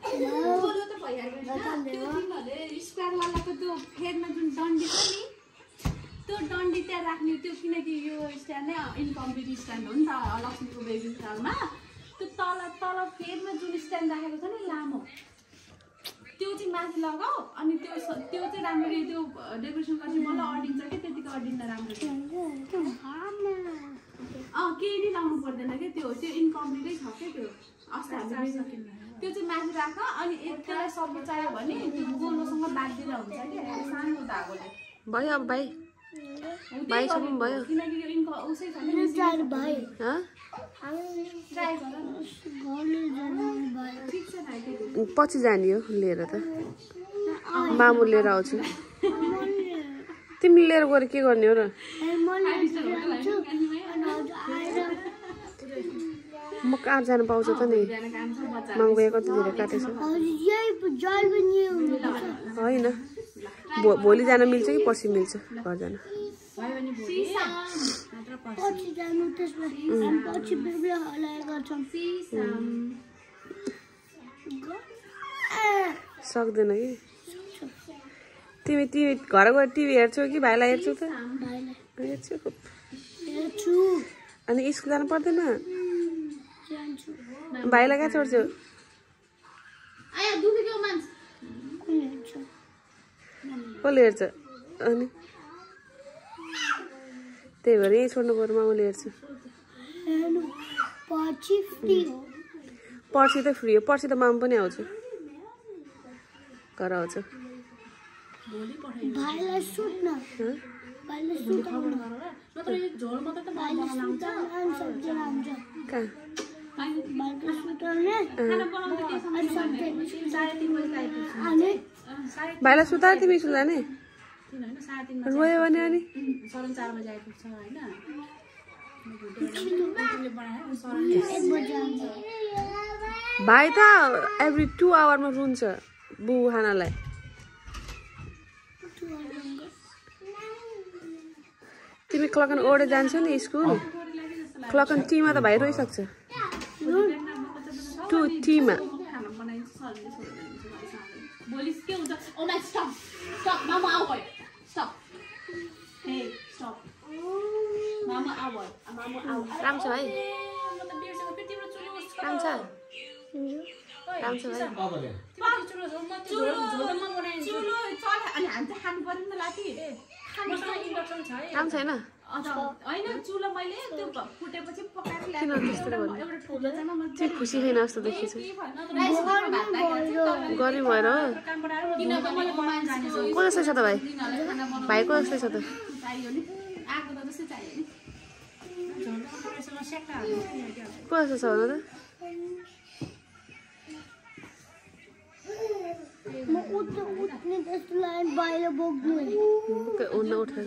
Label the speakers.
Speaker 1: बोलो त भइहाल्यो हैन त्यो तिमीहरुले स्क्वायर वालाको त्यो फेदमा जुन डन्डी छ नि त्यो डन्डी त्यहाँ राख्ने त्यो किनकि यो स्ट्यान्ड नै इनकम्प्लिट स्ट्यान्ड हो नि त लक्ष्मीको बेबी स्टाइलमा त्यो तल फेदमा जुन स्ट्यान्ड राखेको छ नि लामो त्यो चाहिँ माथि लगाऊ अनि त्यो चाहिँ राम्ररी त्यो डेकोरेसन गर्छ मलाई अडिन्छ के त्यतिको अडिन्न राम्रो केही नि लाउनु पर्दैन के त्यो इनकम्प्लिटै छ के त्यो अस्ति हामीले त्यो चाहिँ माथि राख अनि त्यसलाई सबै चाहियो भने त्यो गोलोसँग बाँधिदिँदा हुन्छ के सानो धागोले
Speaker 2: भयो अब भाइ भाइसम्म भयो
Speaker 1: किनकि यो इनको उसै छ नि
Speaker 2: भाइ
Speaker 1: ट्राई गर ठिक छ भाइ
Speaker 2: पछि जाने हो लिएर त मामु लिएर आउँछु तिमीले लिएर गएर के गर्ने हो र म कहाँ जानु पाउँछ त नि माङ्गो कति धेरै काटेछ होइन भोलि जान मिल्छ कि पर्सि मिल्छ घर जान सक्दैन कि तिमी घर गएर टिभी हेर्छौ कि भाइलाई हेर्छौ त हेर्छु अनि स्कुल जानु पर्दैन भाइलाई कहाँ छोड्छौ कसले हेर्छ अनि त्यही भएर यहीँ छोड्नु पर्यो मामुले हेर्छु पर्सि त फ्री हो पर्सि त मामु पनि आउँछ घर आउँछ भाइलाई सुताएर तिमी स्कुल जाने रोयो भने अनि भाइ त एभ्री 2 आवरमा रुन्छ बुबु खानालाई तिमी क्लकन ओडे जान्छौ नि स्कुल क्लकन टीमा त भाइ रोइसक्छ 2 टीमा राम छ भाइ राम छ राम छैन
Speaker 1: चुलो मैले त्यो फुटेपछि पकाएर
Speaker 2: किन त्यस्तो भन्नु चाहिँ खुसी छैन जस्तो देखिन्छ गरी भएर को जस्तै छ त भाइ भाइको जस्तै छ त को जस्तो छ भन त उठेर